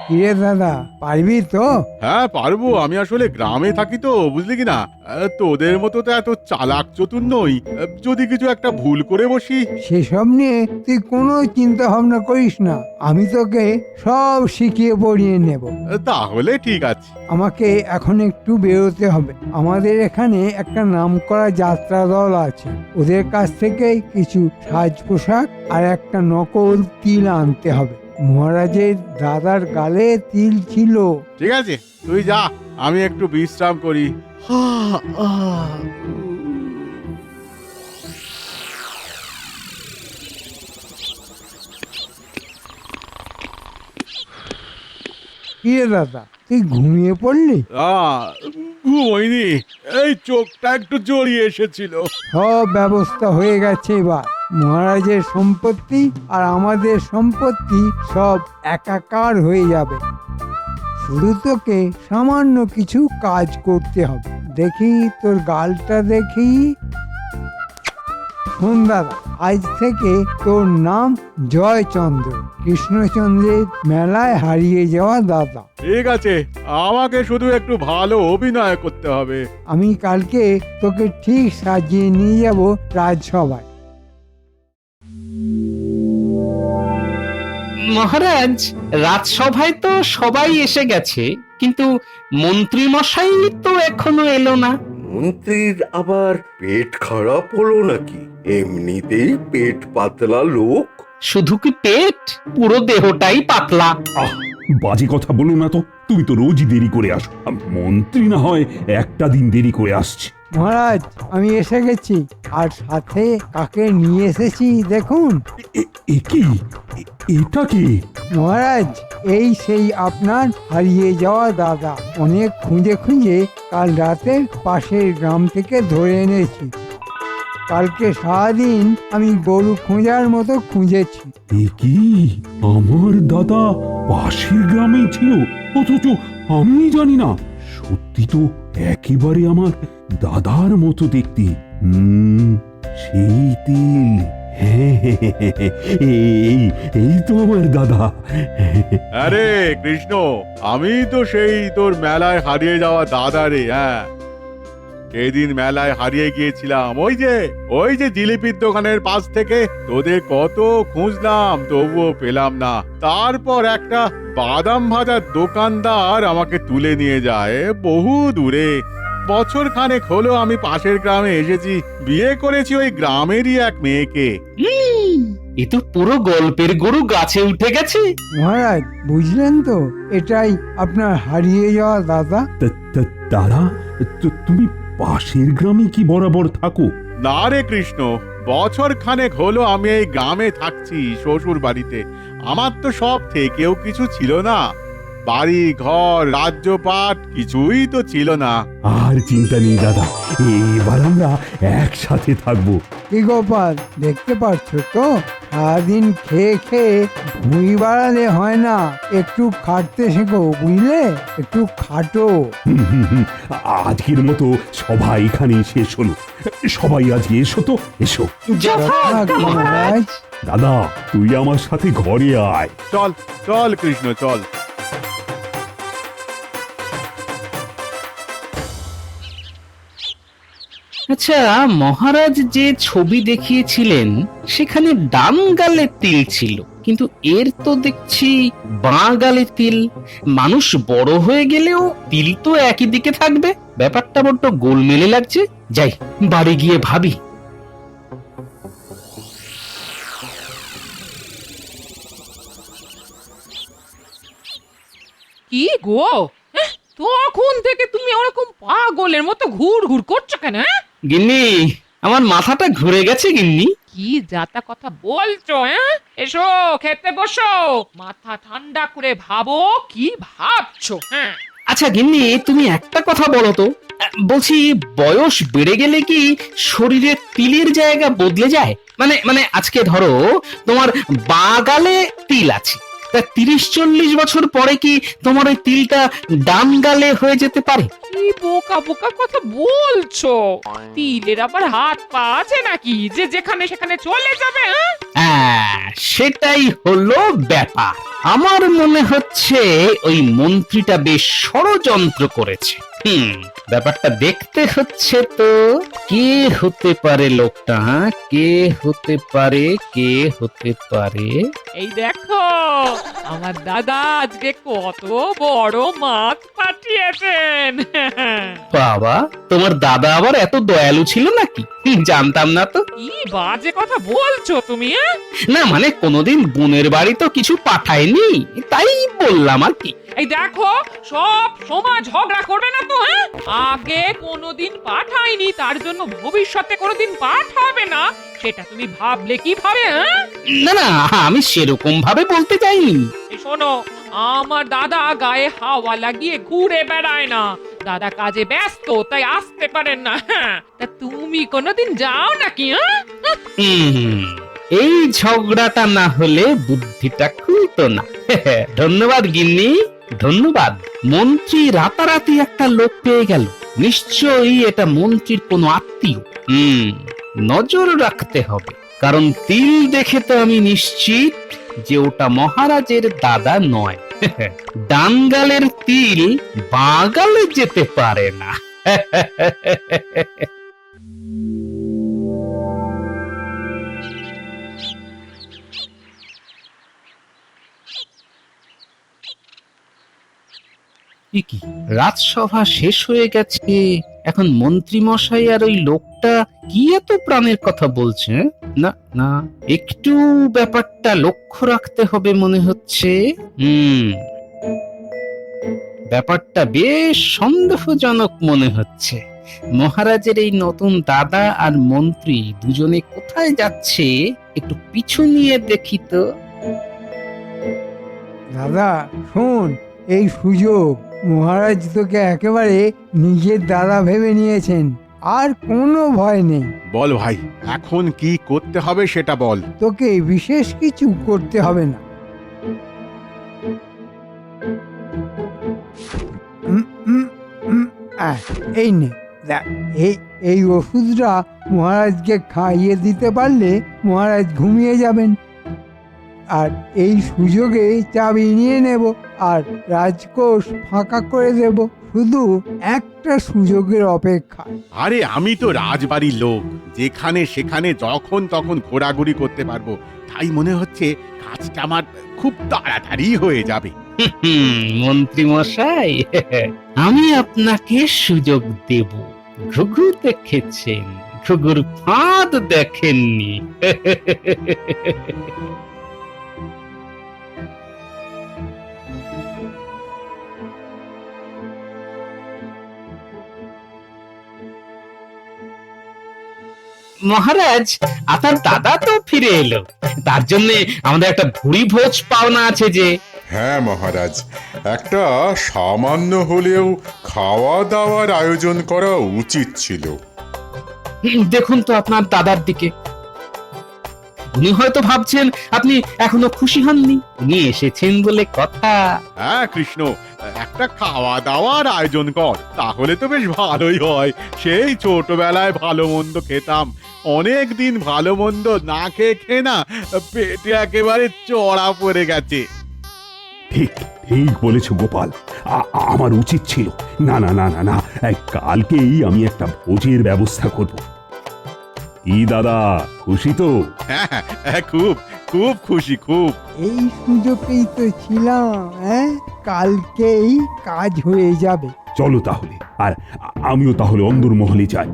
কিরে দাদা, পারবি তো? হ্যাঁ পারবো, আমি আসলে গ্রামে থাকি তো, বুঝলি কি না? তোদের মতো তো এত চালাক চতুর নই। যদি কিছু একটা ভুল করে বসি। সেসব নিয়ে তুই কোনো চিন্তা ভাবনা করিস না, আমি তোকে সব শিখিয়ে পড়িয়ে নেব। তাহলে ঠিক আছে। আমাকে এখন একটু বেরোতে হবে। আমাদের এখানে একটা নামকরা যাত্রা দল আছে, ওদের কাছ থেকে কিছু সাজ পোশাক আর একটা নকল তিল আনতে হবে। মহারাজের দাদার গালে তিল ছিল। ঠিক আছে, তুই যা, আমি একটু বিশ্রাম করি। কিরে দাদা, তুই ঘুমিয়ে পড়লি? ঘুমোইনি, এই চোখটা একটু জড়িয়ে এসেছিল। সব ব্যবস্থা হয়ে গেছে এবার। মহারাজের সম্পত্তি আর আমাদের সম্পত্তি সব একাকার হয়ে যাবে। শুধু তোকে সামান্য কিছু কাজ করতে হবে। দেখি তোর গালটা দেখি। শোন দাদা, আজ থেকে তোর নাম জয়চন্দ্র, কৃষ্ণচন্দ্রের মেলায় হারিয়ে যাওয়া দাদা। ঠিক আছে, আমাকে শুধু একটু ভালো অভিনয় করতে হবে। আমি কালকে তোকে ঠিক সাজিয়ে নিয়ে যাব রাজসভায়। মহারাজ, রাজসভায় তো সবাই এসে গেছে, কিন্তু মন্ত্রী মশাই তো এখনো এলো না। মন্ত্রীর আবার পেট খারাপ হলো নাকি? এমনিতেই পেট পাতলা লোক। শুধু কি পেট, পুরো দেহটাই পাতলা। আহ, বাজে কথা বলো না তো। তুমি তো রোজই দেরি করে আসো। মন্ত্রী না হয় একটা দিন দেরি করে আসছে। মহারাজ, আমি এসে গেছি, আর সাথে কাকে নিয়ে এসেছি দেখুন। এ কি? এটা কি? মহারাজ, এই সেই আপনার হারিয়ে যাওয়া দাদা। অনেক খুঁজে খুঁজে কাল রাতে পাশের গ্রাম থেকে ধরে এনেছি। কালকে সারাদিন আমি গরু খোঁজার মতো খুঁজেছি। এ কি? আমার দাদা পাশের গ্রামেই ছিল, অথচ আমি জানি না। সত্যি তো একেবারে আমার দাদার মতো দেখতে। সেই তিল। হ্যাঁ, এই এই তো আমার দাদা। আরে কৃষ্ণ, আমি তো সেই তোর মেলায় হারিয়ে যাওয়া দাদা রে। হ্যাঁ, সেদিন মেলায় হারিয়ে গিয়েছিলাম, ওই যে জিলিপির দোকানের পাশ থেকে। তোদের কত খুঁজলাম, তবুও পেলাম না। তারপর একটা বাদাম ভাজার দোকানদার আমাকে তুলে নিয়ে যায় বহু দূরে। বছর খানেক হলো আমি পাশের গ্রামে এসেছি, বিয়ে করেছি ওই গ্রামেরই এক মেয়েকে। এ তো পুরো গল্পের গরু গাছে উঠে গেছে। মহারাজ, বুঝলেন তো, এটাই আপনার হারিয়ে যাওয়া দাদা। দাদা, তুমি পাশের গ্রামে কি বরাবর থাকো? না রে কৃষ্ণ, বছর খানেক হলো আমি এই গ্রামে থাকছি শ্বশুর বাড়িতে। আমার তো সব থেকেও কিছু ছিল না, বাড়ি ঘর রাজ্যপাট কিছুই তো ছিল না। আর চিন্তা নেই দাদা, এবার আমরা একসাথে থাকবো। কি গোপাল, দেখতে পাচ্ছ তো, সারাদিন খেয়ে খেয়ে ভুঁড়ি বাড়ালে হয় না, একটু খাটতে শেখো, বুঝলে? একটু খাটো। আজকের মতো সবাই এখানে শেষ হলো। সবাই আজ এসো তো, এসো। যথাজ্ঞা মহারাজ। দাদা, তুই আমার সাথে ঘরে আয়। চল চল কৃষ্ণ, চল। আচ্ছা, মহারাজ যে ছবি দেখিয়েছিলেন সেখানে ডান গালে তিল ছিল, কিন্তু এর তো দেখছি বাঁ গালে তিল। মানুষ বড় হয়ে গেলেও তিল তো একই দিকে থাকবে। ব্যাপারটা বড্ড গোলমেলে লাগছে। যাই, বাড়ি গিয়ে ভাবি। কি গো, তখন থেকে তুমি ওরকম পাগলের মতো ঘুর ঘুর করছো কেন? গিন্নি, আমার মাথাটা ঘুরে গেছে গিন্নি। কি যাতা কথা বলছো? এসো খেতে বসো, মাথা ঠান্ডা করে ভাবো কি ভাবছো। হ্যাঁ, আচ্ছা গিন্নি, তুমি একটা কথা বলো তো। বলছি, বয়স বেড়ে গেলে কি শরীরে তিলের জায়গা বদলে যায়? মানে মানে আজকে ধরো তোমার বাঁ গালে তিল আছে, তা 30-40 বছর পরে কি তোমার ওই তিলটা ডান গালে হয়ে যেতে পারে? কি বোকা বোকা কথা বলছো? তিলের আবার হাত পা আছে নাকি যে যেখানে সেখানে চলে যাবে? সেটাই হলো ব্যাপার। আমার মনে হচ্ছে ওই মন্ত্রীটা বেশ ষড়যন্ত্র করেছে। ব্যাপারটা দেখতে হচ্ছে তো। কে হতে পারে লোকটা? কে হতে পারে? কে হতে পারে? এই দেখো, আমার দাদা আজকে কত বড় মাছ পাঠিয়েছেন। বাবা, তোমার দাদা আবার এত দয়ালু ছিল নাকি? জানতাম না তো। কি বাজে কথা বলছো তুমি? না মানে কোনোদিন বোনের বাড়ি তো কিছু পাঠায়নি, তাই বললাম আর কি। এই দেখো, সব সময় ঝগড়া করবে না তো। আগে কোনোদিন পাঠায়নি তার জন্য ভবিষ্যতে কোনোদিন পাঠাবে না, সেটা তুমি ভাবলে কিভাবে? না না, আমি সেরকম ভাবে বলতে চাইনি। এই শোনো, আমার দাদা গায়ে হাওয়া লাগিয়ে ঘুরে বেড়ায় না। দাদা কাজে ব্যস্ত, তাই আসতে পারেন না। তা তুমি কোনোদিন যাও নাকি? এই ঝগড়াটা না হলে বুদ্ধিটা খুলতো না। ধন্যবাদ গিন্নি, ধন্যবাদ। মন্ত্রী রাতারাতি একটা লোক পেয়ে গেল। নিশ্চয়ই এটা মন্ত্রীর কোনো আত্মীয়। নজর রাখতে হবে, কারণ তিল দেখে তো আমি নিশ্চিত যে ওটা মহারাজের দাদা নয়। ডান গালের তিল বাঁ গালে যেতে পারে না। কি রাজসভা শেষ হয়ে গেছে, এখন মন্ত্রী মশাই আর ওই লোকটা কি এত প্রাণের কথা বলছে? না না, একটু ব্যাপারটা লক্ষ্য রাখতে হবে মনে হচ্ছে। ব্যাপারটা বেশ সন্দেহজনক মনে হচ্ছে। মহারাজের এই নতুন দাদা আর মন্ত্রী দুজনে কোথায় যাচ্ছে, একটু পিছু নিয়ে দেখি তো। দাদা শোন, এই সুযোগ, মহারাজ তোকে একেবারে নিজের দাদা ভেবে নিয়েছেন, আর কোনো ভয় নেই। বল ভাই, এখন কি করতে হবে সেটা বল। তোকে বিশেষ কিছু করতে হবে না। এই নে, দেখ, এই ওষুধটা মহারাজকে খাইয়ে দিতে পারলে মহারাজ ঘুমিয়ে যাবেন। আর এই সুযোগে চাবি নিয়ে নেব আর রাজকোষ ফাঁকা করে দেব, শুধু একটা সুযোগের অপেক্ষা। আরে আমি তো রাজবাড়ির লোক, যেখানে সেখানে যখন তখন ঘোরাঘুরি করতে পারবো, তাই মনে হচ্ছে কাজটা আমার খুব তাড়াতাড়ি হয়ে যাবে। মন্ত্রী মশাই, আমি আপনাকে সুযোগ দেব। ঘুঘু দেখেছেন, ঘুঘুর ফাঁদ দেখেননি। মহারাজ, আপনার দাদা তো ফিরে এলো, তার জন্য আমাদের একটা ভুরি ভোজ পাওনা আছে যে। হ্যাঁ মহারাজ, একটা সামান্য হলেও খাওয়া দাওয়ার আয়োজন করা উচিত ছিল। দেখুন তো আপনার দাদার দিকে, উনি হয়তো ভাবছেন আপনি এখনো খুশি হননি। উনি এসেছেন বলে কথা। হ্যাঁ কৃষ্ণ, একটা খাওয়া দাওয়ার আয়োজন কর, তাহলে তো বেশ ভালোই হয়। সেই ছোটবেলায় ভালো মন্দ খেতাম, অনেক দিন ভালো মন্দ না খেয়ে না পেটে একেবারে চড়া পড়ে গেছে। ঠিক ঠিক বলেছ গোপাল, আমার উচিত ছিল। না না না না না, কালকেই আমি একটা ভোজের ব্যবস্থা করব। কি দাদা, খুশি তো? হ্যাঁ হ্যাঁ, খুব খুব খুশি, খুব। এই সুযোগেই তো ছিলাম, কালকেই কাজ হয়ে যাবে। চলো তাহলে, আর আমিও তাহলে অন্দরমহলে যাই।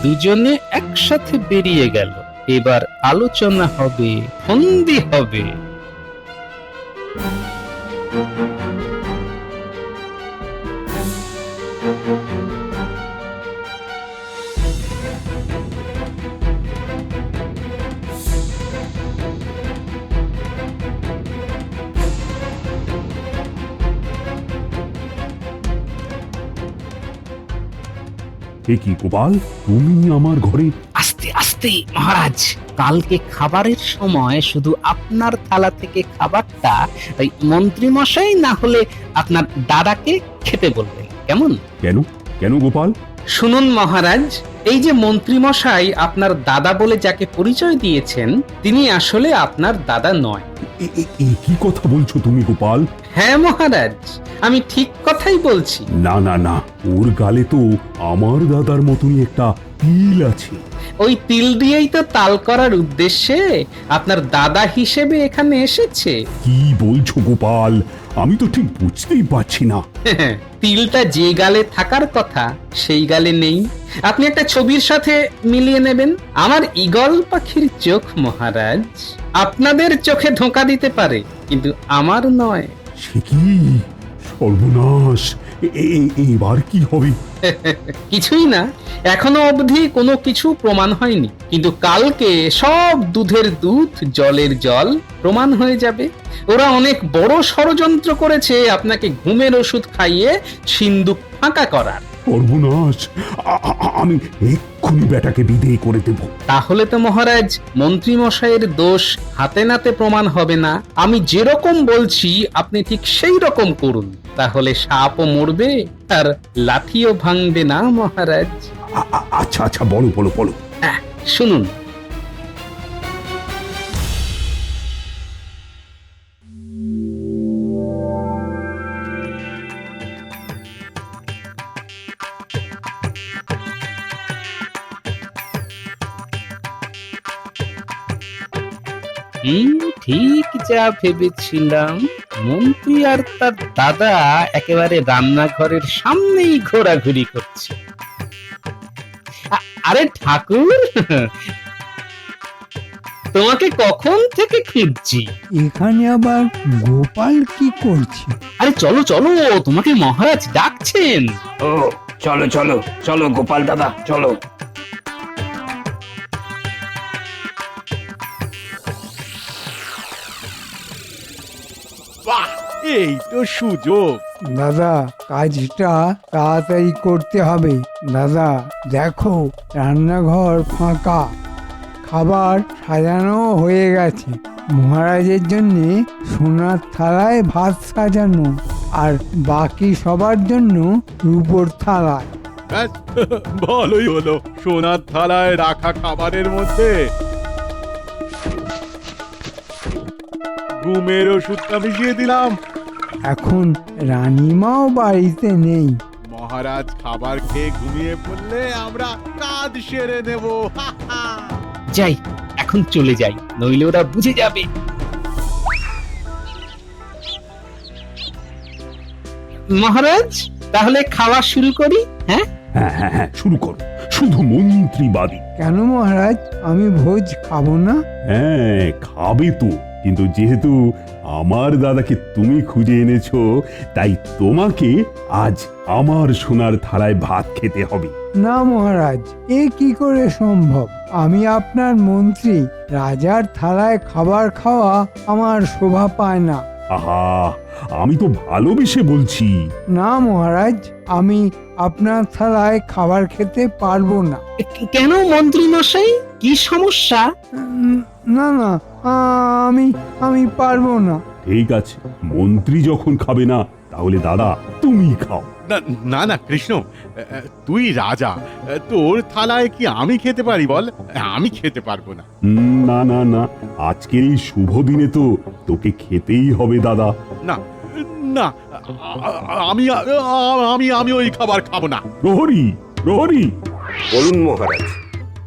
দুজনে একসাথে বেরিয়ে গেল। এবার আলোচনা হবে, ফন্দি হবে। এ কি গোপাল, তুমি আমার ঘরে? আস্তে আস্তে মহারাজ, কালকে খাবারের সময় শুধু আপনার থালা থেকে খাবারটা ওই মন্ত্রী মশাই না হলে আপনার দাদাকে খেতে বলবেন, কেমন? কেন কেন গোপাল? শুনুন মহারাজ, এই যে মন্ত্রী মশাই আপনার দাদা বলে যাকে পরিচয় দিয়েছেন, তিনি আসলে আপনার দাদা নয়। এ কি কথা বলছো তুমি গোপাল? হ্যাঁ মহারাজ, আমি ঠিক কথাই বলছি। না না না, ওর গালে তো আমার দাদার মতনই একটা তিল আছে। ওই তিল দিয়েই তো তাল করার উদ্দেশ্যে আপনার দাদা হিসেবে এখানে এসেছে। কি বলছো গোপাল? আমি তো ঠিক বুঝতেই পারছি না। তিলটা যে গালে থাকার কথা সেই গালে নেই। আপনি একটা ছবির সাথে মিলিয়ে নেবেন। আমার ঈগল পাখির চোখ মহারাজ, আপনাদের চোখে ধোঁকা দিতে পারে, কিন্তু আমার নয়। সে কি সর্বনাশ! এবার কি হবে? কিছুই না, এখনো অবধি কোনো কিছু প্রমাণ হয়নি, কিন্তু কালকে সব দুধের দুধ জলের জল প্রমাণ হয়ে যাবে। ওরা অনেক বড় ষড়যন্ত্র করেছে আপনাকে ঘুমের ওষুধ খাইয়ে সিন্দুক ফাঁকা করার। সর্বনাশ! আমি এক্ষুনি বেটাকে বিদেয় করে দেব। তাহলে তো মহারাজ মন্ত্রী মশাইয়ের দোষ হাতে নাতে প্রমাণ হবে না। আমি যেরকম বলছি আপনি ঠিক সেই রকম করুন, তাহলে সাপও মরবে আর লাঠিও ভাঙবে না মহারাজ। আচ্ছা আচ্ছা, বলো বলো বলো। শুনুন, ঠিক যা ভেবেছিলাম, মন্ত্রী আর তার দাদা একেবারে রান্নাঘরের সামনেই ঘোরাঘুরি করছে। আরে ঠাকুর, তোমাকে কখন থেকে খুঁজছি। এখানে আবার গোপাল কি করছে? আরে চলো চলো, তোমাকে মহারাজ ডাকছেন। ও চলো চলো চলো গোপাল দাদা, চলো। বাহ, এই তো সুযোগ। দাদা, কাজটা তাড়াতাড়ি করতে হবে। দাদা দেখো, রান্নাঘর ফাঁকা, খাবার সাজানো হয়ে গেছে। মহারাজের জন্য সোনার থালায় ভাত সাজানো, আর বাকি সবার জন্য রূপোর থালায়। ব্যাস, ভালোই হলো। সোনার থালায় রাখা খাবারের মধ্যে ঘুমের ওষুধটা মিশিয়ে দিলাম। এখন রানীমাও বাড়িতে নেই। মহারাজ খাবার খেয়ে ঘুমিয়ে পড়লে আমরা কাজ সেরে নেব। যাই, এখন চলে যাই, নইলে ওরা বুঝে যাবে। মহারাজ, তাহলে খাওয়া শুরু করি? হ্যাঁ হ্যাঁ হ্যাঁ হ্যাঁ, শুরু করো। শুধু মন্ত্রীবাদী। কেন মহারাজ, আমি ভোজ খাবো না? হ্যাঁ, খাবে তো, কিন্তু যেহেতু আমার দাদাকে তুমি খুঁজে এনেছো, তাই তোমাকে আজ আমার সোনার থালায় ভাত খেতে হবে। না মহারাজ, এ কি করে সম্ভব? আমি আপনার মন্ত্রী, রাজার থালায় খাবার খাওয়া আমার শোভা পায় না। আহা, আমি তো ভালোবেসে বলছি। না মহারাজ, আমি আপনার থালায় খাবার খেতে পারবো না। কেন মন্ত্রী মশাই, কি সমস্যা? না না, আমি পারবো না। ঠিক আছে, মন্ত্রী যখন খাবে না, তাহলে দাদা তুমি খাও। না না কৃষ্ণ, তুই রাজা, তোর থালায় কি আমি খেতে পারি বল? আমি খেতে পারবো না। না না না, আজকের এই শুভ দিনে তো তোকে খেতেই হবে দাদা। না না, আমি আমি আমি ওই খাবার খাবো না। প্রহরী, প্রহরী, বলুন মহারাজ।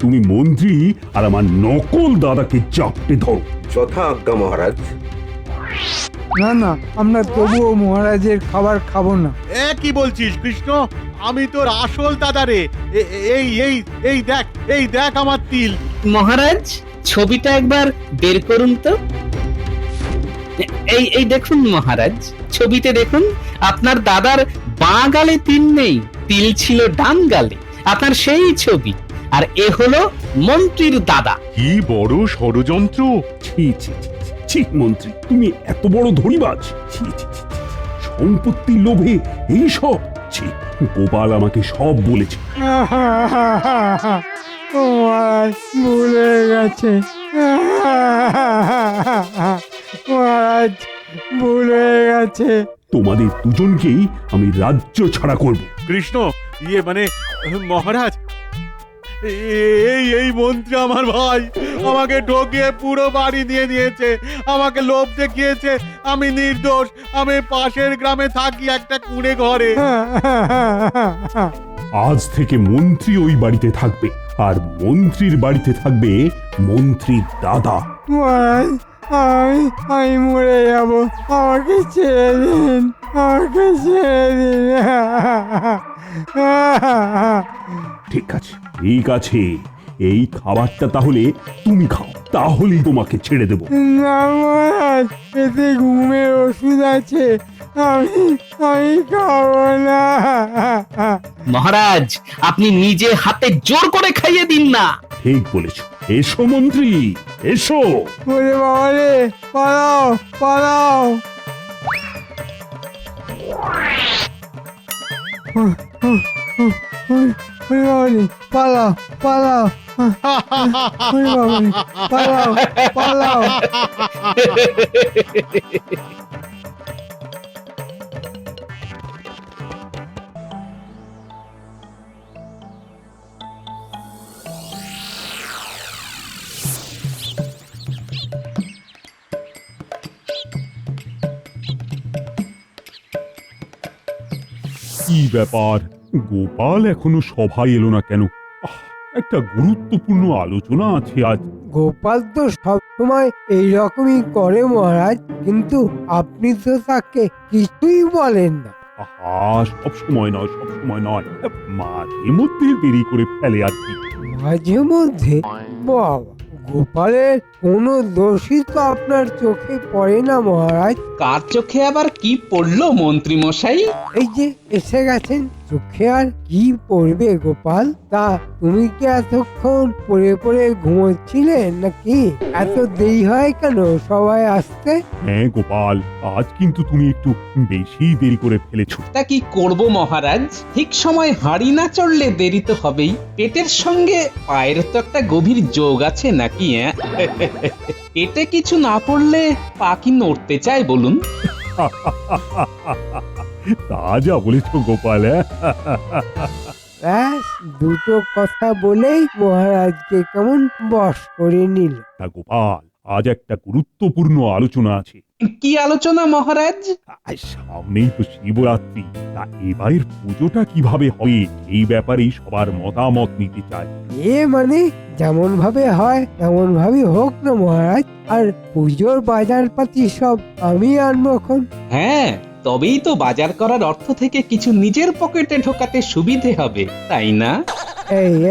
তুমি মন্ত্রী আর আমার নকল দাদাকে চাপটে ধরো। যথা আজ্ঞা মহারাজ। না না, আমরা তবুও মহারাজের খাবার খাবো না। কি বলছিস কৃষ্ণ? আমি তোর আসল দাদা রে। এই এই এই দেখ, এই দেখ আমার তিল। মহারাজ, ছবিটা একবার বের করুন তো। এই দেখুন মহারাজ, ছবিতে দেখুন, আপনার দাদার বাঁ গালে তিল নেই, তিল ছিল ডান গালে। আপনার সেই ছবি। আর এ হলো মন্ত্রীর দাদা। কি বড় ষড়যন্ত্র! ছি ছি ছি ছি, ছি মন্ত্রী, তুমি এত বড় ধরিবাজ! ছি ছি ছি ছি, সম্পত্তির লোভে এই সব! যাচ্ছি। গোপাল আমাকে সব বলেছে। ও মহারাজ ভুলে গেছে, মহারাজ ভুলে গেছে। তোমাদের দুজনকেই আমি রাজ্য ছাড়া করব। কৃষ্ণ, মানে মহারাজ, এই মন্ত্রী আমার ভাই আমাকে ঠকিয়ে পুরো বাড়ি দিয়ে দিয়েছে, আমাকে লোভ দেখিয়েছে। আমি নির্দোষ, আমি পাশের গ্রামে থাকি একটা কুঁড়ে ঘরে। আজ থেকে মন্ত্রী ওই বাড়িতে থাকবে, আর মন্ত্রীর বাড়িতে থাকবে মন্ত্রীর দাদা। মহারাজ, আমি মরে যাব, আমাকে ছেড়ে দিন, আমাকে ছেড়ে দিন। ঠিক আছে, ঠিক আছে, এই খাবারটা তাহলে তুমি খাও, তাহলেই তোমাকে ছেড়ে দেব। না মহারাজ, এতে ঘুমের ওষুধ আছে, আমি খাবো না। মহারাজ, আপনি নিজে হাতে জোর করে খাইয়ে দিন না। ঠিক বলেছ। এসো মন্ত্রী, এসো। ওরে বাবা রে, পালাও পালাও। ওরে বাবা রে, পালাও পালাও। ওরে বাবা রে, পালাও পালাও। কি ব্যাপার, গোপাল এখনো সভায় এলো না কেন? একটা গুরুত্বপূর্ণ আলোচনা আছে আজ। গোপাল তো সবসময় এইরকমই করে মহারাজ, কিন্তু আপনি তো তাকে কিছুই বলেন না। সব সময় নয়, সব সময় নয়, মাঝে মধ্যে দেরি করে ফেলে আর কি। মাঝে মধ্যে? বাবা, গোপালের কোনো দোষই তো আপনার চোখে পড়ে না মহারাজ। কার চোখে আবার কি পড়লো মন্ত্রী মশাই? এই যে এসে গেছেন, চোখে আর কি পড়বে গোপাল? তা তুমি কি এতক্ষণ পড়ে পড়ে ঘুমোচ্ছিলে নাকি? এত দেরি হয় কেন সবাই আসতে? হ্যাঁ গোপাল, আজ কিন্তু তুমি একটু বেশি দেরি করে ফেলেছো। তা কি করব মহারাজ, ঠিক সময় হাঁড়ি না চড়লে দেরি তো হবেই। পেটের সঙ্গে পায়ের তো একটা গভীর যোগ আছে নাকি? পেটে কিছু না পড়লে পা কি নড়তে চায় বলুন? তা যা বলেছো গোপাল। ব্যাস, দুটো কথা বলেই মহারাজকে কেমন বশ করে নিল। তা গোপাল, আজ একটা গুরুত্বপূর্ণ আলোচনা আছে। কি আলোচনা মহারাজ? সামনেই তো শিবরাত্রি, তা এবারের পুজোটা কিভাবে হবে এই ব্যাপারেই সবার মতামত নিতে চাই। মানে যেমন ভাবে হয় তেমন ভাবে হোক না মহারাজ, আর পুজোর বাজার পাতি সব আমি আনবো এখন। হ্যাঁ, তবেই তো বাজার করার অর্থ থেকে কিছু নিজের পকেটে ঢোকাতে সুবিধে হবে, তাই না?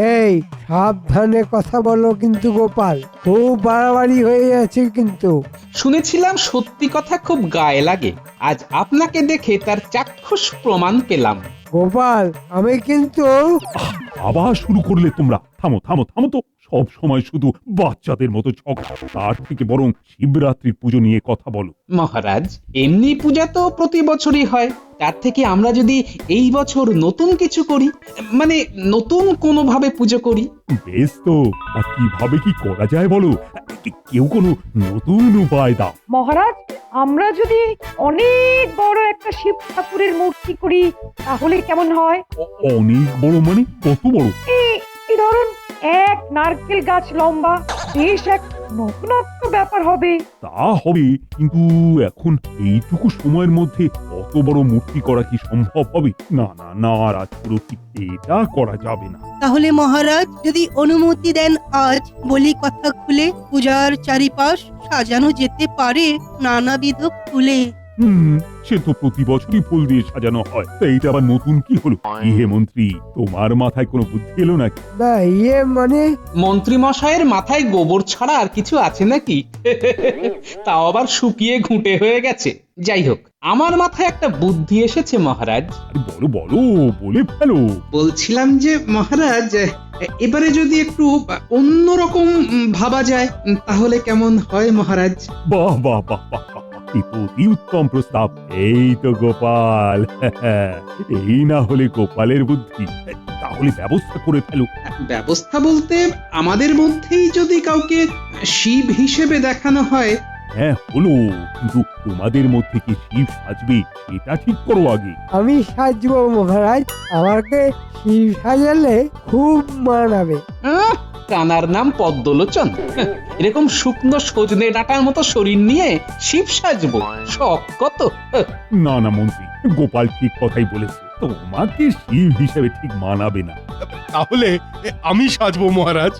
এই সাবধানে কথা বলো কিন্তু গোপাল, খুব বাড়াবাড়ি হয়ে যাচ্ছে কিন্তু। শুনেছিলাম সত্যি কথা খুব গায়ে লাগে, আজ আপনাকে দেখে তার চাক্ষুষ প্রমাণ পেলাম। গোপাল, আমি কিন্তু। আবার শুরু করলে তোমরা? থামো থামো থামো তো, সব সময় শুধু বাচ্চাদের মতো ঝগড়া। তার থেকে বরং শিবরাত্রির পুজো নিয়ে কথা বলো। মহারাজ, এমনি পূজা তো প্রতি বছরই হয়, তার থেকে আমরা যদি এই বছর নতুন কিছু করি, মানে নতুন কোনো ভাবে পুজো করি। বেশ তো, তা কিভাবে কি করা যায় বলো? কেউ কোনো নতুন উপায় দাও। মহারাজ, আমরা যদি অনেক বড় একটা শিব ঠাকুরের মূর্তি করি তাহলে কেমন হয়? অনেক বড় মানে কত বড়? এই ধরুন, এক নারকেল গাছ লম্বা, বেশ এক নতুনত্ব ব্যাপার হবে। তা হবে, কিন্তু এখন এইটুকু সময়ের মধ্যে অত বড় মূর্তি করা কি সম্ভব হবে? না না না, রাজপুরোহিত, এটা করা যাবে না। তাহলে মহারাজ যদি অনুমতি দেন, আজ বলি কথা খুলে পূজার চারিপাশ সাজানো যেতে পারে নানাবিধ ফুলে। সে তো প্রতি বছরই ফুল দিয়ে সাজানো হয়, তা এইটা আবার নতুন কি হলো? হে মন্ত্রী, তোমার মাথায় কোনো বুদ্ধি এলো নাকি? না, মানে মন্ত্রী মশাইয়ের মাথায় গোবর ছাড়া আর কিছু আছে নাকি? তাও আবার শুকিয়ে ঘুঁটে হয়ে গেছে। যাই হোক, আমার মাথায় একটা বুদ্ধি এসেছে মহারাজ। বলো বলো, বলে ফেলো। বলছিলাম যে মহারাজ, এবারে যদি একটু অন্যরকম ভাবা যায় তাহলে কেমন হয় মহারাজ? বাহ বাহ বাহ বাহ, এই তো অতি উত্তম প্রস্তাব। এই তো গোপাল, এই না হলে গোপালের বুদ্ধি। তাহলে ব্যবস্থা করে ফেলো। ব্যবস্থা বলতে আমাদের মধ্যেই যদি কাউকে শিব হিসেবে দেখানো হয়। হ্যাঁ হলো, কিন্তু তোমাদের মধ্যে কি শিব সাজবে সেটা ঠিক করো আগে। আমি সাজবো মহারাজ, আমাকে শিব সাজালে খুব মানাবে। কানার নাম পদ্মলোচন, এরকম শুকনো সজনে ডাঁটার মতো শরীর নিয়ে শিব সাজবো, শখ কত। না না মন্ত্রী, গোপাল ঠিক কথাই বলেছে, তোমাকে শিব হিসেবে ঠিক মানাবে না। তাহলে আমি সাজবো মহারাজ।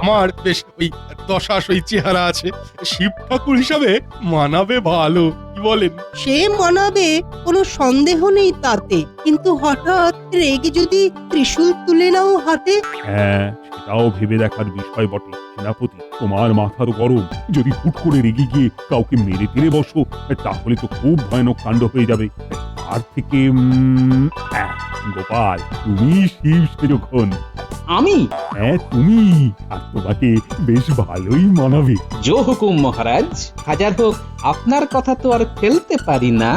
আমার বেশ ওই দশাস ওই চেহারা আছে, শিব ঠাকুর হিসাবে মানাবে ভালো, কি বলেন? সে মানাবে, কোনো সন্দেহ নেই তাতে, কিন্তু হঠাৎ রেগে যদি ত্রিশূল তুলে নাও হাতে। হ্যাঁ, সেটাও ভেবে দেখার বিষয় বটে। সেনাপতি, তোমার মাথার গরম, যদি হুট করে রেগে গিয়ে কাউকে মেরে টেরে বসো, তাহলে তো খুব ভয়ানক কাণ্ড হয়ে যাবে। তার থেকে গোপাল, তুমি শিব সেরকম। আমি? হ্যাঁ তুমি, আর তোমাকে বেশ ভালোই মানাবে। জো হুকুম মহারাজ, হাজার হোক আপনার কথা তো আর ফেলতে পারি না।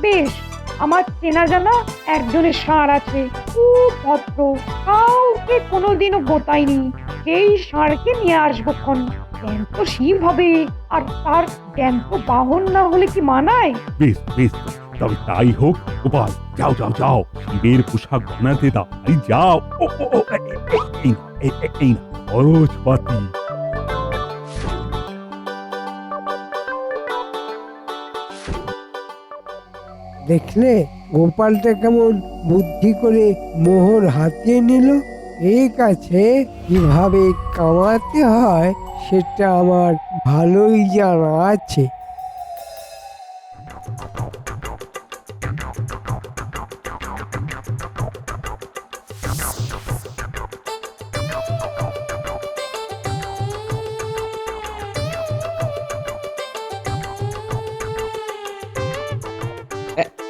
বেশ, আমার চেনা জানা একজনের ষাঁড় আছে, খুব ভদ্র, কাউকে কোনোদিনও গোতায়নি। সেই ষাঁড়কে নিয়ে আসবো খন। জ্যান্ত শিব হবে, আর তার জ্যান্ত বাহন না হলে কি মানায়? বেশ বেশ, তবে তাই হোক। গোপাল, যাও যাও যাও, শিবের পোশাক বানাতে দাও। এই যাও। ও ও ও, এই না খরচ পাতি। দেখলে গোপালটা কেমন বুদ্ধি করে মোহর হাতিয়ে নিল। ঠিক আছে, কিভাবে কামাতে হয় সেটা আমার ভালোই জানা আছে।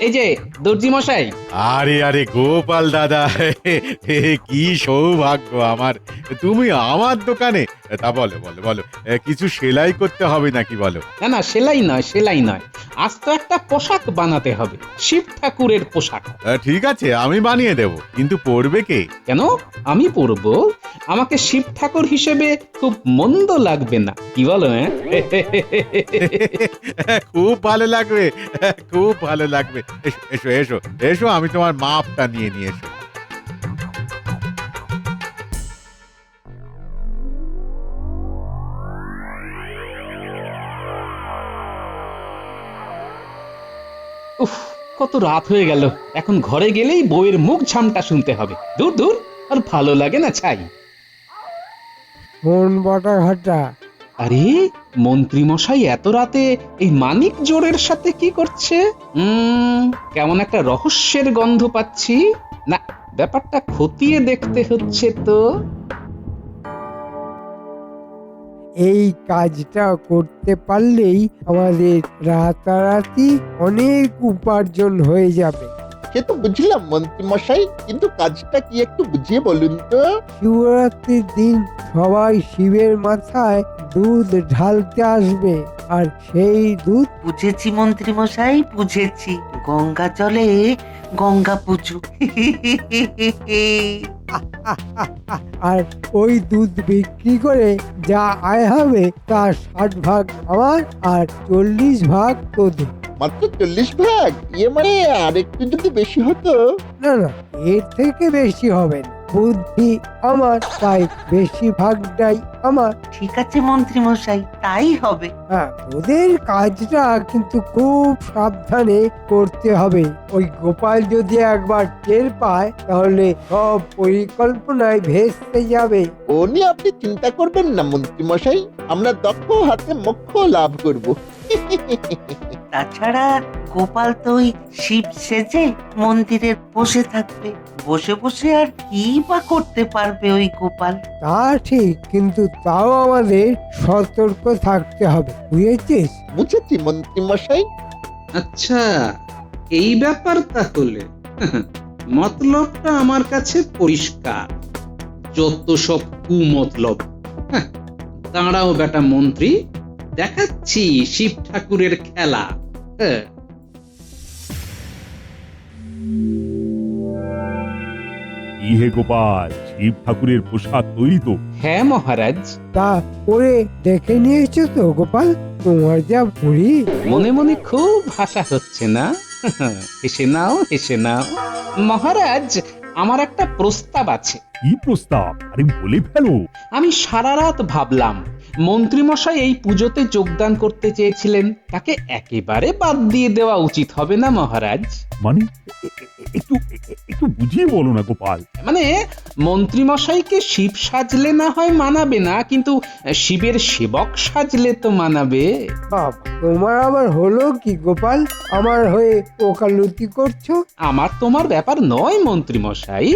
এই যে দর্জি মশাই। আরে আরে গোপাল দাদা, কি সৌভাগ্য আমার, তুমি আমার দোকানে। তা বলো বলো বলো, কিছু সেলাই করতে হবে নাকি বলো? না না, সেলাই নয়, সেলাই নয়, আজ তো একটা পোশাক বানাতে হবে, শিব ঠাকুরের পোশাক। ঠিক আছে, আমি বানিয়ে দেব, কিন্তু পরবে কে? কেন আমি পরবো? আমাকে শিব ঠাকুর হিসেবে খুব মন্দ লাগবে না, কি বলো? খুব ভালো লাগবে, খুব ভালো লাগবে। এসো এসো এসো এসো, আমি তোমার মাপটা নিয়ে নিয়ে এসো। উফ, কত রাত হয়ে গেল, এখন ঘরে গেলেই বউয়ের মুখ ঝামটা শুনতে হবে। দূর দূর, আর ভালো লাগে না ছাই। কোন বটা ঘাটা? আরে মন্ত্রী মশাই এত রাতে এই মানিক জোড়ের সাথে কি করছে? কেমন একটা রহস্যের গন্ধ পাচ্ছি। না, ব্যাপারটা খতিয়ে দেখতে হচ্ছে তো। এই কাজটা করতে পারলেই আমাদের রাতারাতি অনেক উপার্জন হয়ে যাবে। সে তো বুঝলাম মন্ত্রী মশাই, কিন্তু কাজটা কি একটু বুঝিয়ে বলুন তো। শিবরাত্রির দিন সবাই শিবের মাথায় দুধ ঢালতে আসবে, আর সেই দুধ। বুঝেছি মন্ত্রী মশাই, বুঝেছি, গঙ্গা জলে গঙ্গা পুজো। আর ওই দুধ বিক্রি করে যা আয় হবে তার 60 ভাগ আমার আর 40 ভাগ তোদের। মাত্র 40 ভাগ? মানে আর একটু যদি বেশি হতো। না না, এর থেকে বেশি হবে না। বুদ্ধি আমার, তাই বেশি ভাগটাই আমার। ঠিক আছে মন্ত্রী মশাই, তাই হবে। হ্যাঁ, তোদের কাজটা কিন্তু খুব সাবধানে করতে হবে। ওই গোপাল যদি একবার টের পায় তাহলে সব পরিকল্পনায় ভেস্তে যাবে। ও নিয়ে আপনি চিন্তা করবেন না মন্ত্রী মশাই, আমরা দক্ষ হাতে মোক্ষ লাভ করব। তাছাড়া গোপাল তো ওই শিব সেজে মন্দিরে বসে থাকবে, বসে বসে আর কি বা করতে পারবে ওই গোপাল? তা ঠিক, কিন্তু তাও আমাদের সতর্ক থাকতে হবে, বুঝেছিস? বুঝেছি মন্ত্রী মশাই। আচ্ছা, এই ব্যাপার তাহলে। মতলবটা আমার কাছে পরিষ্কার, যত সব কুমতলব। দাঁড়াও বেটা মন্ত্রী, দেখাচ্ছি শিব ঠাকুরের খেলা। কি হে গোপাল, শিব ঠাকুরের প্রসাদ তৈরি তো? হ্যাঁ মহারাজ। তা করে দেখে নিয়েছো তো গোপাল? তোমার যা ভুড়ি। মনে মনে খুব হাসা হচ্ছে না? হেসে নাও, হেসে নাও। মহারাজ, আমার একটা প্রস্তাব আছে। কি প্রস্তাব? আরে বলে ফেলো। আমি সারা রাত ভাবলাম, মন্ত্রীমশাই এই পুজোতে যোগদান করতে চেয়েছিলেন, তাকে একেবারে বাদ দিয়ে দেওয়া উচিত হবে না মহারাজ? মানে একটু একটু বুঝিয়ে বলো না গোপাল। মানে মন্ত্রীমশাইকে শিব সাজলে না হয় মানাবে না, কিন্তু শিবের সেবক সাজলে তো মানাবে। বাবা, তোমার আবার হলো কি গোপাল? আমার হয়ে ওকালতি করছো? আমার তোমার ব্যাপার নয় মন্ত্রীমশাই,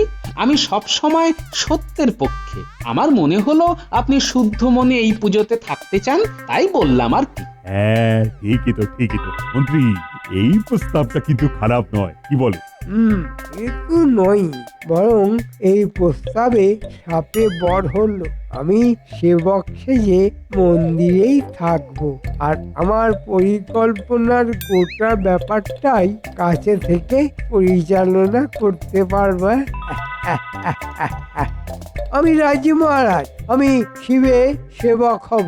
আমি সব সময় সত্যের পক্ষে। আমার মনে হলো আপনি শুদ্ধ মনে এই পুজোতে থাকতে চান, তাই বললাম আর কি। হ্যাঁ, ঠিকই তো মন্ত্রী, এই প্রস্তাবটা কিন্তু খারাপ নয়, কি বলো? কিন্তু নয়, বরং এই প্রস্তাবে সাপে বর হলো। আমি সেবক সেজে মন্দিরেই থাকবো, আর আমার পরিকল্পনার গোটা ব্যাপারটাই কাছে থেকে পরিচালনা করতে পারবে। আমি রাজি মহারাজ, আমি শিবের সেবক হব।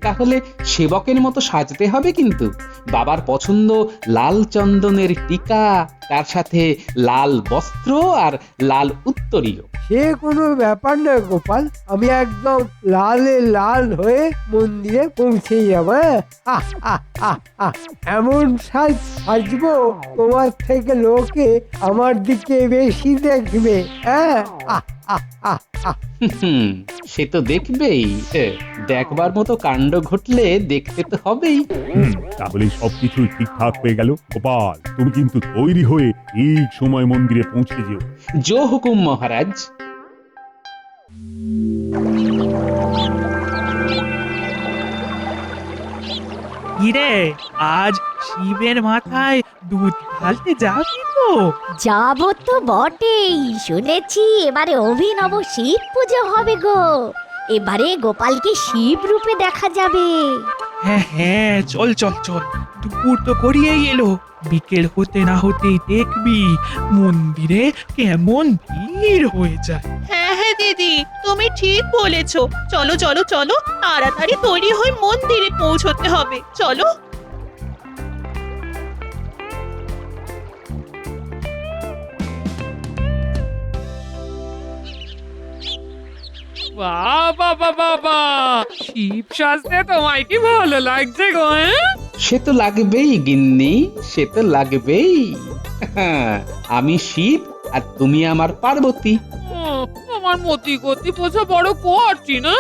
তাহলে সেবকের মতো সাজতে হবে, কিন্তু বাবার পছন্দ লাল চন্দনের টিকা, তার সাথে লাল বস্ত্র আর লাল উত্তরীয়। সে কোনো ব্যাপার নয় গোপাল, আমি একদম লালে লাল হয়ে মন্দিরে পৌঁছে যাবো। এমন সাজবো তোমার থেকে লোকে আমার দিকে বেশি দেখবে। সে তো দেখবেই, দেখবার মতো কাণ্ড ঘটলে দেখতে তো হবেই। তাহলে সবকিছু ঠিকঠাক হয়ে গেল। গোপাল, তুমি কিন্তু তৈরি হয়ে ঠিক সময় মন্দিরে পৌঁছে যেও। জো হুকুম মহারাজ। কিরে, আজ শিবের মাথায় দুধ ঢালতে যাবি তো? যাবো তো বটেই, শুনেছি এবারে অভিনব শিব পুজো হবে গো। এবারে গোপালকে শিব রূপে দেখা যাবে। হ্যাঁ হ্যাঁ, চল চল চল, দুপুর তো করিয়েই এলো, বিকেল হতে না হতেই দেখবি মন্দিরে কেমন ভিড় হয়ে যায়। হ্যাঁ হ্যাঁ দিদি, তুমি ঠিক বলেছো। চলো চলো চলো, তাড়াতাড়ি তৈরি হয়ে মন্দিরে পৌঁছতে হবে, চলো। বাবা বাবা বাবা, শিব সাজতে তোমায় কি ভালো লাগছে গো? সে তো লাগবেই গিন্নি, সে তো লাগবেই। আমি শিব আর তুমি আমার পার্বতী। আমার মতি গতি বোঝা বড় করছি না?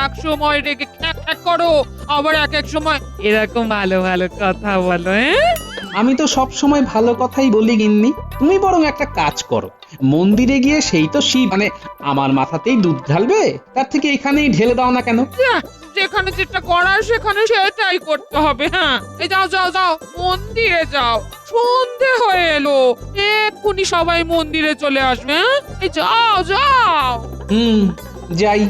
এক সময় রেগে খ্যাক খ্যাক করো, আবার এক এক সময় এরকম ভালো ভালো কথা বলো। আমি তো সব সময় ভালো কথাই বলি গিন্নি। তুমি বরং একটা কাজ করো, মন্দিরে গিয়ে সেই তো শিব মানে আমার মাথাতেই দুধ ঢালবে, তার থেকে এখানেই ঢেলে দাও না কেন? যেখানে যেটা করার সেখানে সেটাই করতে হবে। হ্যাঁ, এই যাও যাও যাও, মন্দিরে যাও, সন্ধে হয়ে এলো, এক্ষুনি সবাই মন্দিরে চলে আসবে। এই যাও যাও। যাই।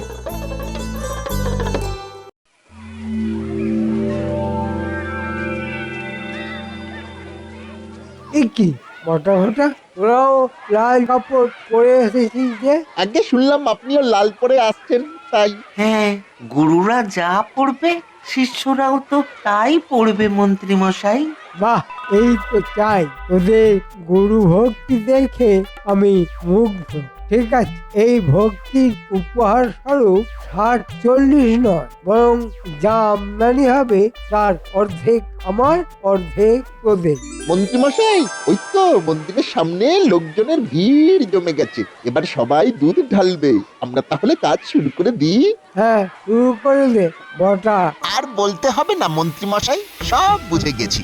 কি মোটা মোটা, তোরাও লাল কাপড় পরে এসেছিস যে? আগে শুনলাম আপনিও লাল পরে আসছেন, তাই। হ্যাঁ, গুরুরা যা পড়বে শিষ্যরাও তো তাই পড়বে মন্ত্রী মশাই। বাহ, এই তো চাই। তোদের গুরু ভক্তি দেখে আমি মুগ্ধ। ঠিক আছে, এই ভক্তির উপহার স্বরূপ 60-40 নয়, বরং যা আমদানি হবে তার অর্ধেক আমার, অর্ধেক তোদের। মন্ত্রীমশাই, ওই তো মন্দিরের সামনে লোকজনের ভিড় জমে গেছে, এবার সবাই দুধ ঢালবে। আমরা তাহলে কাজ শুরু করে দিই। হ্যাঁ, শুরু করে দে বটা। আর বলতে হবে না মন্ত্রীমশাই, সব বুঝে গেছি।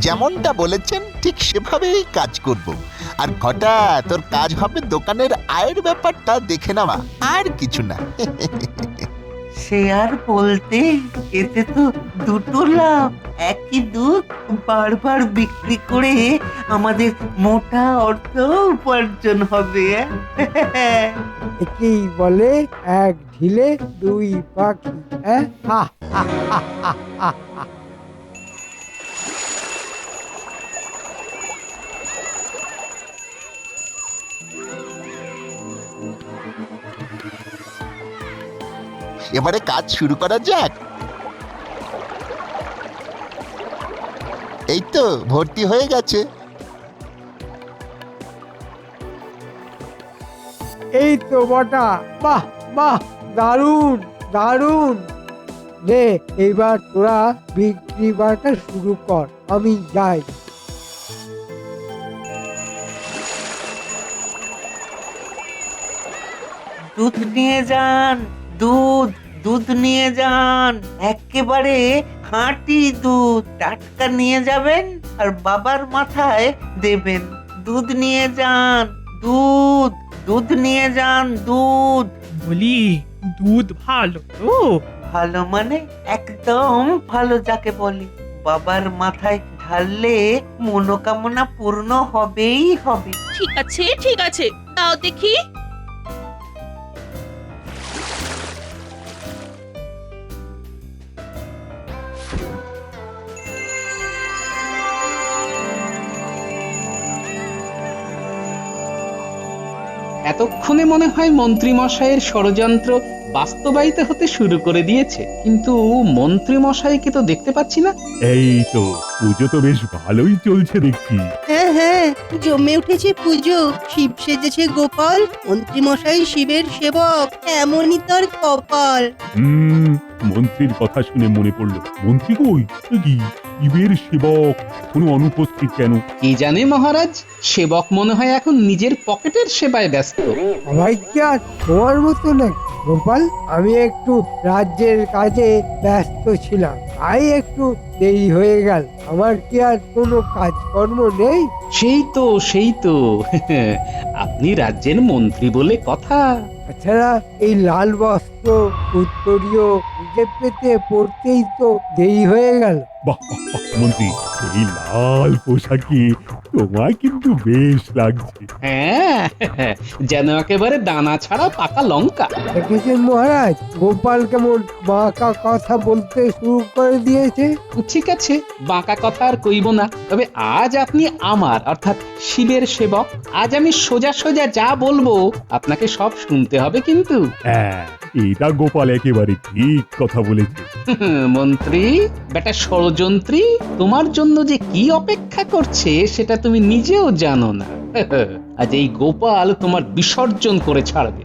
যেমনটা বলেছেন ঠিক সেভাবেই কাজ করব। আর ঘটা, তোর কাজ হবে দোকানের আয়ের ব্যাপারটা দেখে নেওয়া, আর কিছু না। সে আর বলতে, এতে তো দুটো লাভ। একই দুধ বারবার বিক্রি করে আমাদের মোটা অর্থ উপার্জন হবে। একেই বলে এক ঢিলে দুই পাখি। হ্যাঁ, এবারে কাজ শুরু করা যাক। এই তো ভর্তি হয়ে গেছে। এই তো বটা, বাহ বাহ, দারুণ দারুণ। নে এবার তোরা বিক্রি বাটা শুরু কর, আমি যাই। দুধ নিয়ে যান, দুধ দুধ নিয়ে যান, একেবারে খাঁটি দুধ, টাটকা নিয়ে যাবেন আর বাবার মাথায় দেবেন। দুধ নিয়ে যান, দুধ দুধ নিয়ে যান, দুধ। বলি দুধ ভালো তো? ভালো মানে একদম ভালো যাকে বলে। বাবার মাথায় ঢাললে মনোকামনা পূর্ণ হবেই হবে। ঠিক আছে ঠিক আছে, দাও দেখি। এতক্ষণে মনে হয় মন্ত্রী মশাইয়ের ষড়যন্ত্র বাস্তবায়িত হতে শুরু করে দিয়েছে, কিন্তু মন্ত্রী মশাইকে তো দেখতে পাচ্ছি না। এই তো পুজো তো বেশ ভালোই চলছে দেখছি। হ্যাঁ হ্যাঁ, জমে উঠেছে পুজো। শিব সেজেছে গোপাল, মন্ত্রী মশাই শিবের সেবক, এমনই তার কপাল। মন্ত্রীর কথা শুনে মনে পড়লো, মন্ত্রী কই? এ কি শিবের সেবক কোনো অনুপস্থিত কেন? কি জানে মহারাজ, সেবক মনে হয় এখন নিজের পকেটের সেবায় ব্যস্ত। সবাই কি আর তোমার মতো নাকি গোপাল? আমি একটু রাজ্যের কাজে ব্যস্ত ছিলাম, তাই একটু দেরি হয়ে গেল। আমার কি আর কোনো কাজকর্ম নেই? সেই তো আপনি রাজ্যের মন্ত্রী বলে কথা। তাছাড়া এই লাল বস্ত্র উত্তরীয় খুঁজে পেতে পড়তেই তো দেরি হয়ে গেল। বাহ বাহ বাহ, মন্ত্রী এই লাল পোশাকে তোমায় কিন্তু বেশ লাগছে। হ্যাঁ, যেন একেবারে দানা ছাড়া পাকা লঙ্কা। দেখেছেন মহারাজ, গোপাল কেমন বাঁকা কথা বলতে শুরু করে দিয়েছে। ঠিক আছে, বাঁকা কথা আর কইব না। তবে আজ আপনি আমার অর্থাৎ শিবের সেবক। আজ আমি সোজা সোজা যা বলবো আপনাকে সব শুনতে হবে কিন্তু। হ্যাঁ, এটা গোপাল একেবারে ঠিক কথা বলেছে। মন্ত্রী বেটা ষড়যন্ত্রী, তোমার জন্য যে কি অপেক্ষা করছে সেটা তুমি নিজেও জানো না। আজ এই গোপাল তোমার বিসর্জন করে ছাড়বে।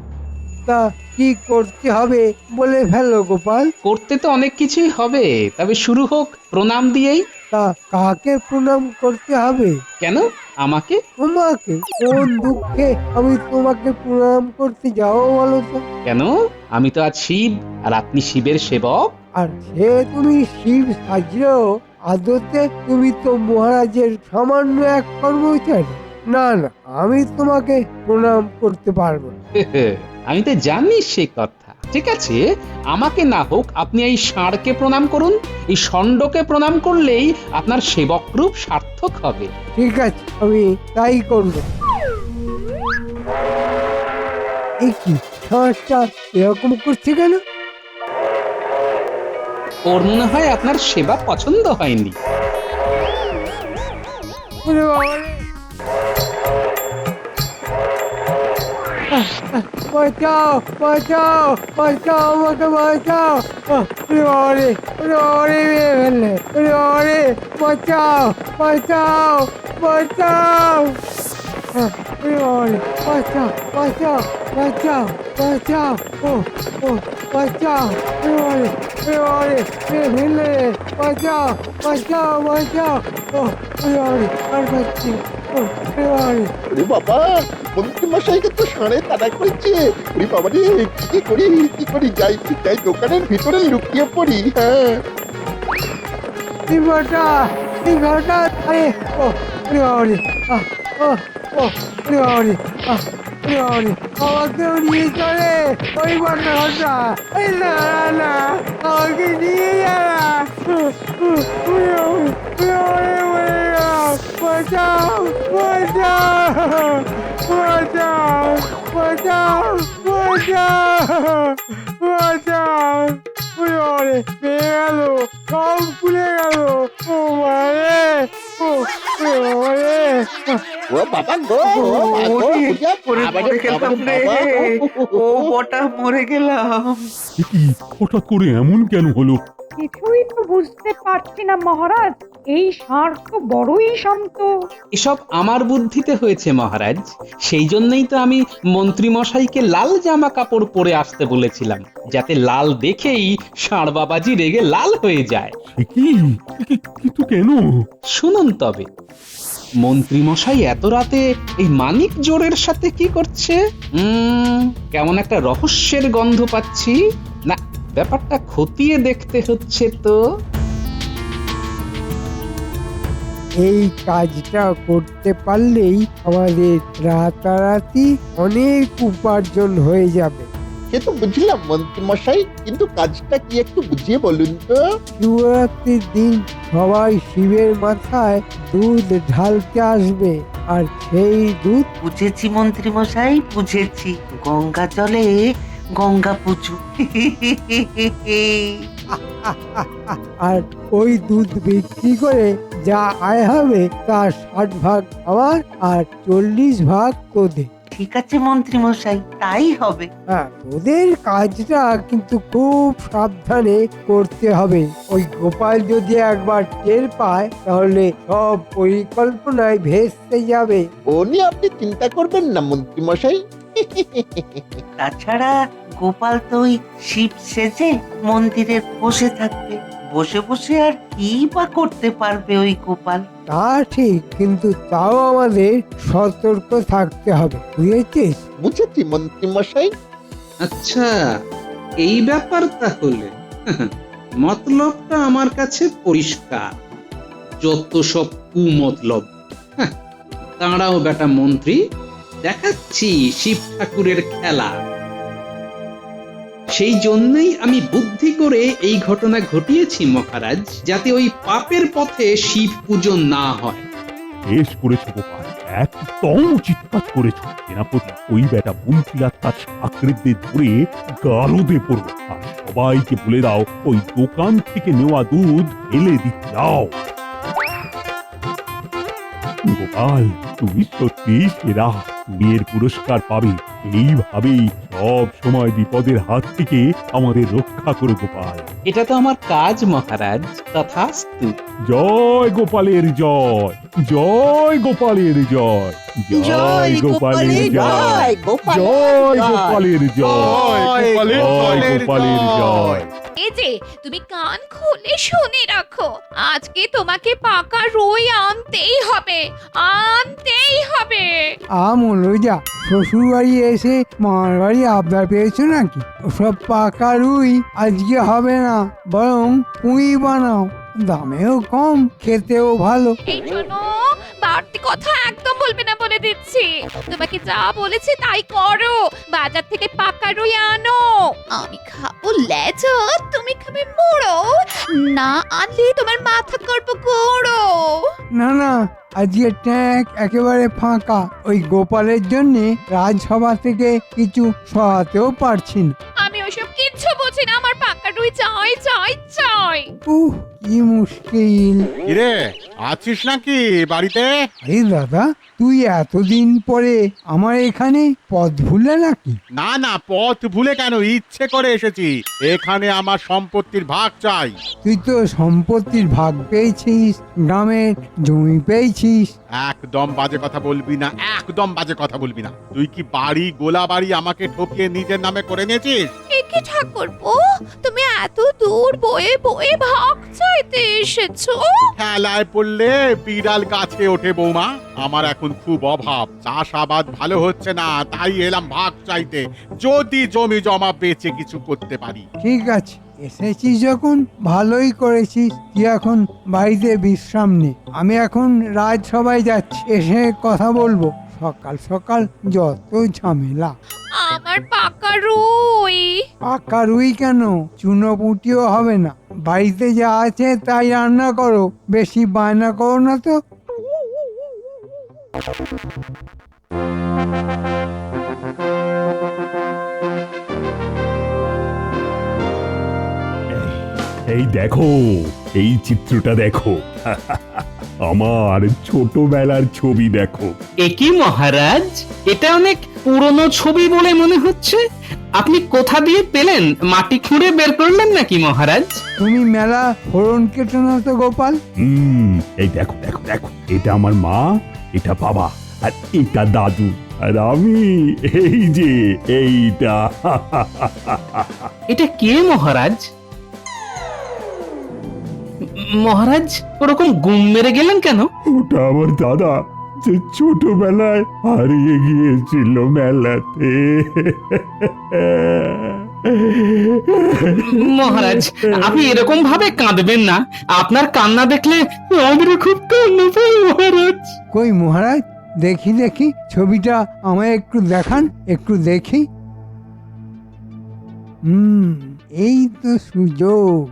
তা কি করতে হবে বলে ফেলো গোপাল। করতে তো অনেক কিছুই হবে, তবে শুরু হোক প্রণাম দিয়েই। তা কাকে প্রণাম করতে হবে? কেন আমাকে? তোমাকে? কোন দুঃখে আমি তোমাকে প্রণাম করতে যাও বলো তো? কেন? আমি তো আজ শিব আর আপনি শিবের সেবক। আর সে তুমি শিব সাজলেও আদতে তুমি তো মহারাজের সামান্য এক কর্মচারী। না না, আমি তোমাকে প্রণাম করতে পারবো না। আমি তো জানি সে কথা। ঠিক আছে, আমাকে না হোক আপনি এই ষাঁড়কে প্রণাম করুন। এই ষণ্ডকে প্রণাম করলেই আপনার সেবক রূপ সার্থক হবে। ঠিক আছে, আমি তাই করব। এই কি ষাঁড়টা এরকম করছে কেন? ওর মনে হয় আপনার সেবা পছন্দ হয়নি। ওরে বাবা রে! বাঁচাও বাঁচাও বাঁচাও, আমাকে বাঁচাও! ওরে বাবা রে! ওরে বাবা রে! মেরে ফেললে! ওরে বাবা রে! বাঁচাও বাঁচাও বাঁচাও! ওরে বাবা রে! বাঁচাও বাঁচাও বাঁচাও বাঁচাও! ও ও বাঁচাও! ওরে বাবা রে! ওরে বাবা রে! মেরে ফেললে! বাঁচাও বাঁচাও বাঁচাও! ও ওরে বাবা রে! আর বাঁচছি! ও ওরে বাবা রে! ওরে বাবা, মন্ত্রী মশাইকে তো ষাঁড়ে তাড়া করেছে। ওরে বাবা রে, কি করি যাই যাই দোকানের ভিতরে লুকিয়ে পড়ি। হ্যাঁ, এই ঘরটা আরে! ও ওরে বাবা রে! ও ও ওরে বাবা রে! ওরে বাবা রে! আমাকেও নিয়ে চলে ওই ঘরটা ঘরটা! এই না না, আমাকে নিয়ে যা না! ওরে বাবা রে! মরে গেলাম! বাঁচাও বাঁচাও বাঁচাও বাঁচাও বাঁচাও বাঁচাও! ওরে বাবা রে! পেয়ে গেল, সব খুলে গেল! ও মারে! ও ওরে বাবা রে! ও বাবা গো মরে গেলাম রে ও বটা মরে গেলাম। এ কি হঠাৎ করে এমন কেন হলো? কিছুই তো বুঝতে পারছি না মহারাজ, এই ষাঁড় তো বড়ই শান্ত। এসব আমার বুদ্ধিতে হয়েছে মহারাজ। সেই জন্যই তো আমি মন্ত্রী মশাইকে লাল জামা কাপড় পরে আসতে বলেছিলাম, যাতে লাল দেখেই ষাঁড় বাবাজি রেগে লাল হয়ে যায়। এ কি কিন্তু কেন? শুনুন তবে, মন্ত্রী মশাই এত রাতে এই মানিক জোড়ের সাথে কি করছে? কেমন একটা রহস্যের গন্ধ পাচ্ছি। না, ব্যাপারটা খতিয়ে দেখতে হচ্ছে তো। এই কাজটা করতে পারলেই আমাদের রাতারাতি অনেক উপার্জন হয়ে যাবে। সে তো বুঝলাম মন্ত্রী মশাই, কিন্তু কাজটা কি একটু বুঝিয়ে বলুন তো। শিবরাত্রির দিন সবাই শিবের মাথায় দুধ ঢালতে আসবে, আর সেই দুধ বুঝেছি মন্ত্রী মশাই, বুঝেছি। গঙ্গা জলে গঙ্গা পুজো। আর ওই দুধ বিক্রি করে যা আয় হবে তার 60 ভাগ আমার আর 40 ভাগ তোদের। ঠিক আছে মন্ত্রী মশাই, তাই হবে। হ্যাঁ, তোদের কাজটা কিন্তু খুব সাবধানে করতে হবে। ওই গোপাল যদি একবার টের পায় তাহলে সব পরিকল্পনায় ভেস্তে যাবে। ও নিয়ে আপনি চিন্তা করবেন না মন্ত্রী মশাই। তাছাড়া গোপাল তো ওই শিব সেজে মন্দিরে বসে থাকবে। বসে বসে আর কি বা করতে পারবে ওই গোপাল? তা ঠিক, কিন্তু তাও আমাদের সতর্ক থাকতে হবে, বুঝেছিস? বুঝেছি মন্ত্রী মশাই। আচ্ছা, এই ব্যাপার তাহলে। মতলবটা আমার কাছে পরিষ্কার। যত সব কুমতলব। দাঁড়াও বেটা মন্ত্রী, দেখাচ্ছি শিব ঠাকুরের খেলা। সেই জন্যই আমি বুদ্ধি করে এই ঘটনা ঘটিয়েছি মহারাজ, যাতে ওই পাপের পথে শিব পুজো না হয়। বেশ করেছো গোপাল, একদম উচিত কাজ করেছো। সেনাপতি, ওই বেটা বুনছিলার তার আকৃতিতে ধরে গারদে পড়বো, আর সবাইকে বলে দাও ওই দোকান থেকে নেওয়া দুধ ঢেলে দিতে যাও। গোপাল, তুমি সত্যি সেরা, তুমি এর পুরস্কার পাবে। এইভাবেই সব সময় বিপদের হাত থেকে আমাদের রক্ষা করো গোপাল। এটা তো আমার কাজ মহারাজ, তথাস্তু। জয় গোপালের জয়, জয় গোপালের জয়, জয় গোপালের জয়, জয় গোপালের জয়, জয় গোপালের জয়। এই যে, তুমি কান খুলে শুনে রাখো, আজকে তোমাকে পাকা রুই আনতেই হবে, আনতেই হবে। মনোজা, শ্বশুর বাড়ি এসে মার বাড়ি আবদার পেয়েছো নাকি? ওসব পাকা রুই আজকে হবে না, বরং পুঁই বানাও, দামেও কম, খেতেও ভালো। এই শোনো, বাড়তি কথা একদম বলবে না বলে দিচ্ছি। তোমাকে যা বলেছি তাই করো। বাজার থেকে পাকা রুই আনো। আমি খাবো লেজো, তুমি খাবে মুড়ো। না আনলে তোমার মাথা করবো গুঁড়ো। না না, আজকে ট্যাঙ্ক একেবারে ফাঁকা। ওই গোপালের জন্য রাজসভা থেকে কিছু সহাতেও পারছি না। আমি ওইসব কিচ্ছু বুঝি না, আমার পাকা রুই চাই চাই চাই। কি মুশকিল। কিরে, আছিস নাকি বাড়িতে? আরে দাদা, তুই এতদিন পরে আমার এখানে পথ ভুলে নাকি? না না, পথ ভুলে কেন, ইচ্ছে করে এসেছি। এখানে আমার সম্পত্তির ভাগ চাই। তুই তো সম্পত্তির ভাগ পেয়েছিস, গ্রামের জমি পেয়েছিস। একদম বাজে কথা বলবি না, একদম বাজে কথা বলবি না। তুই কি বাড়ি গোলা বাড়ি আমাকে ঠকিয়ে নিজের নামে করে নিয়েছিস? কি ঠাকুরপো, তুমি এত দূর বয়ে বয়ে ভাগ চাইতে এসেছো? খেলায় পড়লে বিড়াল গাছে ওঠে বৌমা। আমার এখন খুব অভাব, চাষাবাদ ভালো হচ্ছে না, তাই এলাম ভাগ চাইতে, যদি জমি জমা বেচে কিছু করতে পারি। ঠিক আছে, এসেছিস যখন ভালোই করেছিস। তুই এখন বাড়িতে বিশ্রাম নে, আমি এখন রাজসভায় যাচ্ছি, এসে কথা বলবো। সকাল সকাল যত ঝামেলা। আমার পাকা রুই। পাকা রুই কেন, চুনোপুটিও হবে না। বাড়িতে যা আছে তাই রান্না করো, বেশি বায়না করো না তো। এই দেখো, এই চিত্রটা দেখো। আমার ছোটবেলার ছবি দেখো। একই মহারাজ, এটা অনেক পুরনো ছবি বলে মনে হচ্ছে। আপনি কোথা দিয়ে পেলেন? মাটি খুঁড়ে বের করলেন নাকি মহারাজ? তুমি মেলা ফোড়ন কেটো না তো গোপাল। এই দেখো দেখো দেখো, এটা আমার মা, এটা বাবা, আর এটা দাদু, আর আমি এই যে এইটা। এটা কে মহারাজ? মহারাজ ওরকম গুম মেরে গেলেন কেন? ওটা আমার দাদা, যে ছোটবেলায় হারিয়ে গিয়েছিল মেলাতে। মহারাজ আপনি এরকম ভাবে কাঁদবেন না। আপনার কান্না দেখলে আমাদের খুব কান্না পায় মহারাজ। কই মহারাজ, দেখি দেখি ছবিটা আমায় একটু দেখান, একটু দেখি। এই তো সুযোগ।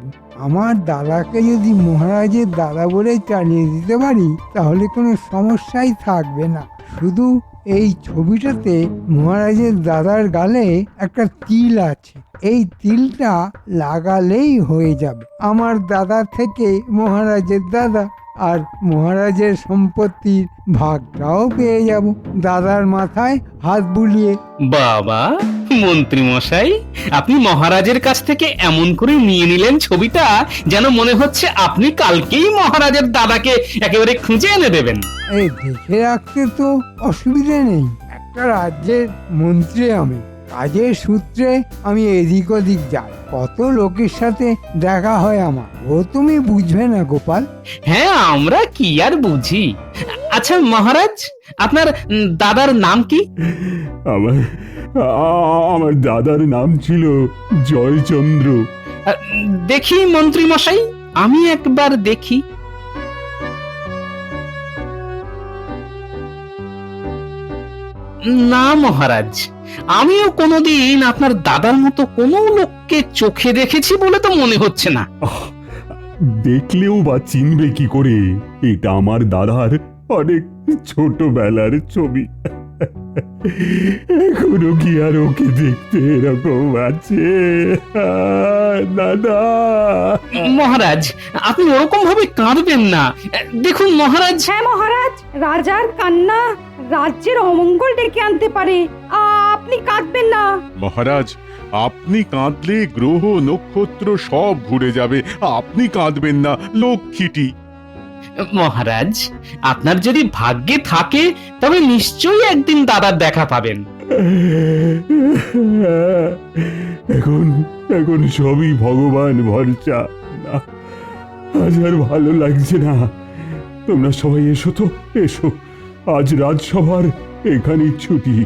আমার দাদাকে যদি মহারাজের দাদা বলে চালিয়ে দিতে পারি তাহলে কোনো সমস্যাই থাকবে না। শুধু এই ছবিটাতে মহারাজের দাদার গালে একটা তিল আছে, এই তিলটা লাগালেই হয়ে যাবে। আমার দাদা থেকে মহারাজের দাদা, আর মহারাজের সম্পত্তির ভাগটাও পেয়ে যাব দাদার মাথায় হাত বুলিয়ে। বাবা মন্ত্রী মশাই, আপনি মহারাজের কাছ থেকে এমন করে নিয়ে নিলেন ছবিটা, যেন মনে হচ্ছে আপনি কালকেই মহারাজের দাদাকে একেবারে খুঁজে এনে দেবেন। এই দেখে রাখতে তো অসুবিধে নেই। একটা রাজ্যের মন্ত্রী আমি, কাজের সূত্রে আমি এদিক ওদিক যাই, কত লোকের সাথে দেখা হয় আমার, ও তুমি বুঝবে না গোপাল। হ্যাঁ আমরা কি আর বুঝি। আচ্ছা মহারাজ, আপনার দাদার নাম কি? আমার দাদার নাম ছিল জয়চন্দ্র। দেখি মন্ত্রী মশাই, আমি একবার দেখি। না মহারাজ, আমিও কোনোদিন আপনার দাদার মতো কোনো লোককে চোখে দেখেছি বলে তো মনে হচ্ছে না। দেখলেও বা চিনবে কি করে? এটা আমার দাদার অনেক ছোটবেলার ছবি। এখনো কি আর ওকে দেখতে এরকম আছে? দাদা মহারাজ আপনি ওরকম ভাবে কাঁদবেন না। দেখুন মহারাজ। হ্যাঁ মহারাজ, রাজার কান্না রাজ্যের অমঙ্গল ডেকে আনতে পারে, আপনি কাঁদবেন না। মহারাজ, আপনি কাঁদলে গ্রহ নক্ষত্র সব ঘুরে যাবে, আপনি কাঁদবেন না লক্ষ্মীটি। মহারাজ আপনার যদি ভাগ্যে থাকে তবে নিশ্চয়ই একদিন দাদার দেখা পাবেন। এখন এখন সবই ভগবান ভরসা। না, আজ আর ভালো লাগছে না। তোমরা সবাই এসো তো, এসো। আজ রাজসভার এখানেই ছুটি।